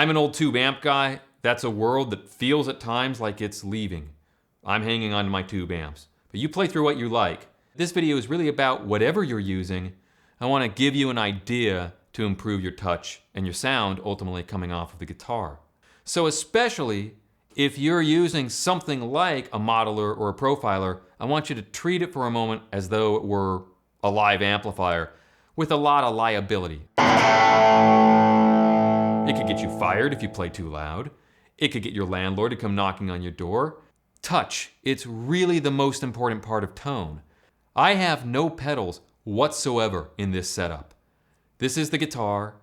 I'm an old tube amp guy. That's a world that feels at times like it's leaving. I'm hanging on to my tube amps. But you play through what you like. This video is really about whatever you're using. I want to give you an idea to improve your touch and your sound ultimately coming off of the guitar. So especially if you're using something like a modeler or a profiler, I want you to treat it for a moment as though it were a live amplifier with a lot of liability. It could get you fired if you play too loud. It could get your landlord to come knocking on your door. Touch, it's really the most important part of tone. I have no pedals whatsoever in this setup. This is the guitar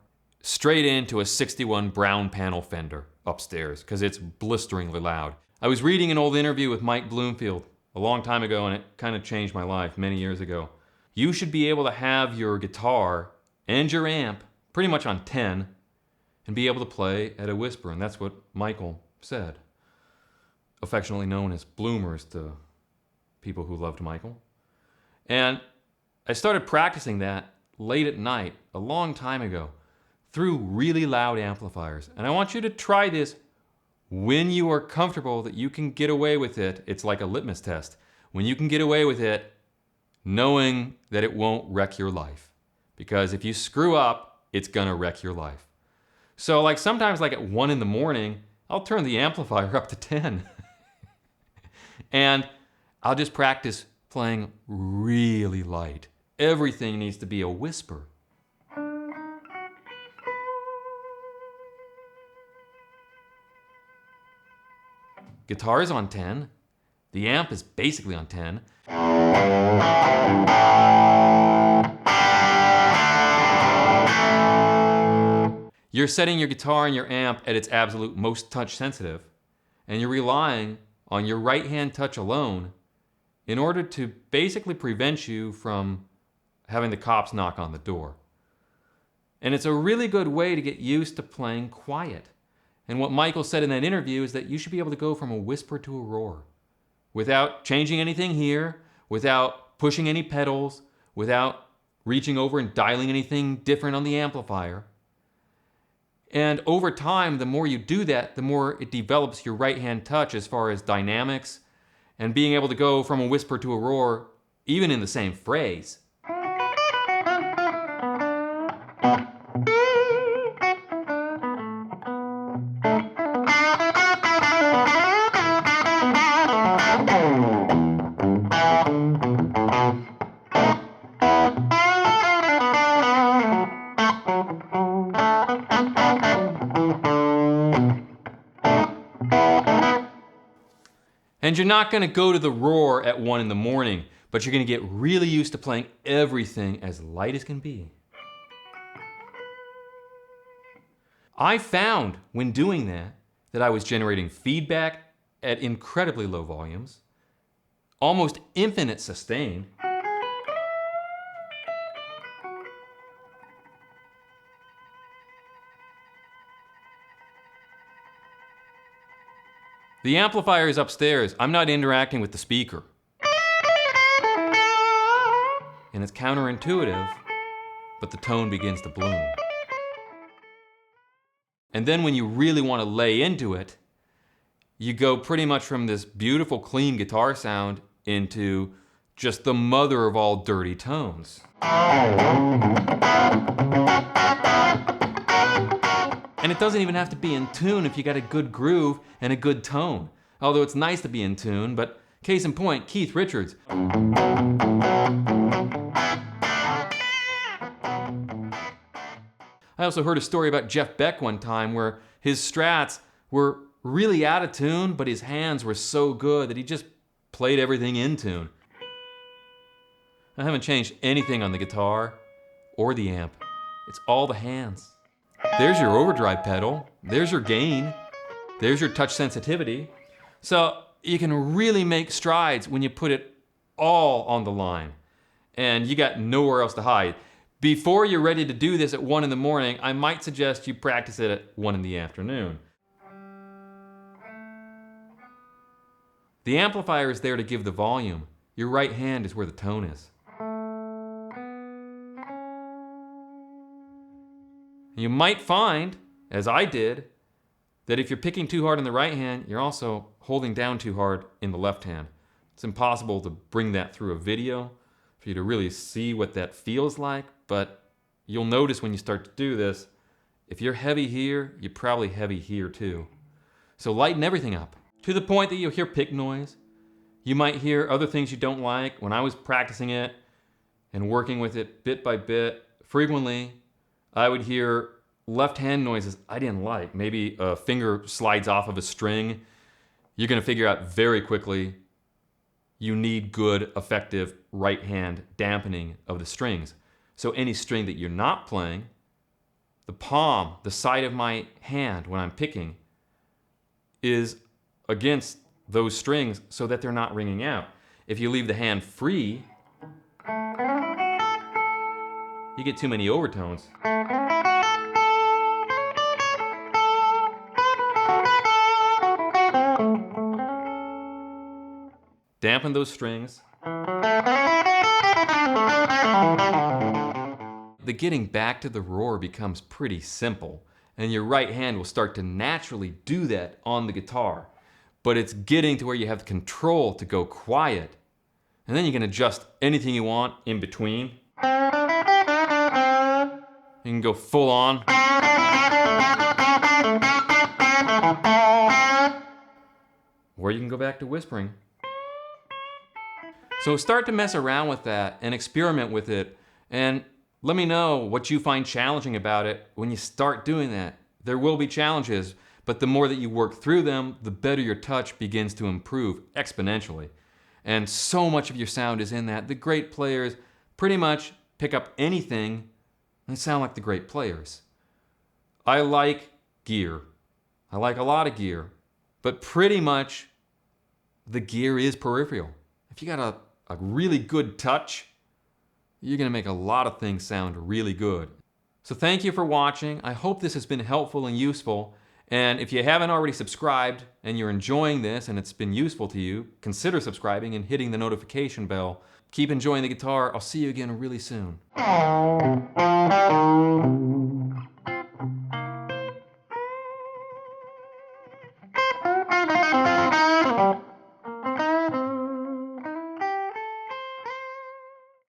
straight into a 61 brown panel Fender upstairs because it's blisteringly loud. I was reading an old interview with Mike Bloomfield a long time ago, and it kind of changed my life many years ago. You should be able to have your guitar and your amp pretty much on 10 and be able to play at a whisper, and that's what Michael said. Affectionately known as Bloomers to people who loved Michael. And I started practicing that late at night a long time ago through really loud amplifiers. And I want you to try this when you are comfortable that you can get away with it. It's like a litmus test. When you can get away with it, knowing that it won't wreck your life. Because if you screw up, it's gonna wreck your life. So like sometimes like at 1 in the morning, I'll turn the amplifier up to 10. And I'll just practice playing really light. Everything needs to be a whisper. Guitar is on 10. The amp is basically on 10. You're setting your guitar and your amp at its absolute most touch sensitive, and you're relying on your right hand touch alone in order to basically prevent you from having the cops knock on the door. And it's a really good way to get used to playing quiet. And what Michael said in that interview is that you should be able to go from a whisper to a roar without changing anything here, without pushing any pedals, without reaching over and dialing anything different on the amplifier. And over time, the more you do that, the more it develops your right-hand touch as far as dynamics and being able to go from a whisper to a roar, even in the same phrase. And you're not going to go to the roar at 1 in the morning, but you're going to get really used to playing everything as light as can be. I found when doing that I was generating feedback at incredibly low volumes, almost infinite sustain, the amplifier is upstairs. I'm not interacting with the speaker. And it's counterintuitive, but the tone begins to bloom. And then when you really want to lay into it, you go pretty much from this beautiful, clean guitar sound into just the mother of all dirty tones. And it doesn't even have to be in tune if you got a good groove and a good tone. Although it's nice to be in tune, but case in point, Keith Richards. I also heard a story about Jeff Beck one time where his Strats were really out of tune, but his hands were so good that he just played everything in tune. I haven't changed anything on the guitar or the amp. It's all the hands. There's your overdrive pedal. There's your gain. There's your touch sensitivity. So you can really make strides when you put it all on the line. And you got nowhere else to hide. Before you're ready to do this at 1 in the morning, I might suggest you practice it at 1 in the afternoon. The amplifier is there to give the volume. Your right hand is where the tone is. You might find, as I did, that if you're picking too hard in the right hand, you're also holding down too hard in the left hand. It's impossible to bring that through a video for you to really see what that feels like, but you'll notice when you start to do this, if you're heavy here, you're probably heavy here too. So lighten everything up to the point that you'll hear pick noise. You might hear other things you don't like. When I was practicing it and working with it bit by bit, frequently I would hear left hand noises I didn't like. Maybe a finger slides off of a string. You're gonna figure out very quickly you need good, effective right hand dampening of the strings. So any string that you're not playing, the palm, the side of my hand when I'm picking, is against those strings so that they're not ringing out. If you leave the hand free, you get too many overtones. Dampen those strings. The getting back to the roar becomes pretty simple, and your right hand will start to naturally do that on the guitar. But it's getting to where you have the control to go quiet, and then you can adjust anything you want in between. You can go full on. Or you can go back to whispering. So start to mess around with that and experiment with it, and let me know what you find challenging about it when you start doing that. There will be challenges, but the more that you work through them, the better your touch begins to improve exponentially. And so much of your sound is in that. The great players pretty much pick up anything and sound like the great players. I like gear. I like a lot of gear, but pretty much the gear is peripheral. If you got a really good touch, you're gonna make a lot of things sound really good. So thank you for watching. I hope this has been helpful and useful. And if you haven't already subscribed and you're enjoying this and it's been useful to you, consider subscribing and hitting the notification bell. Keep enjoying the guitar. I'll see you again really soon.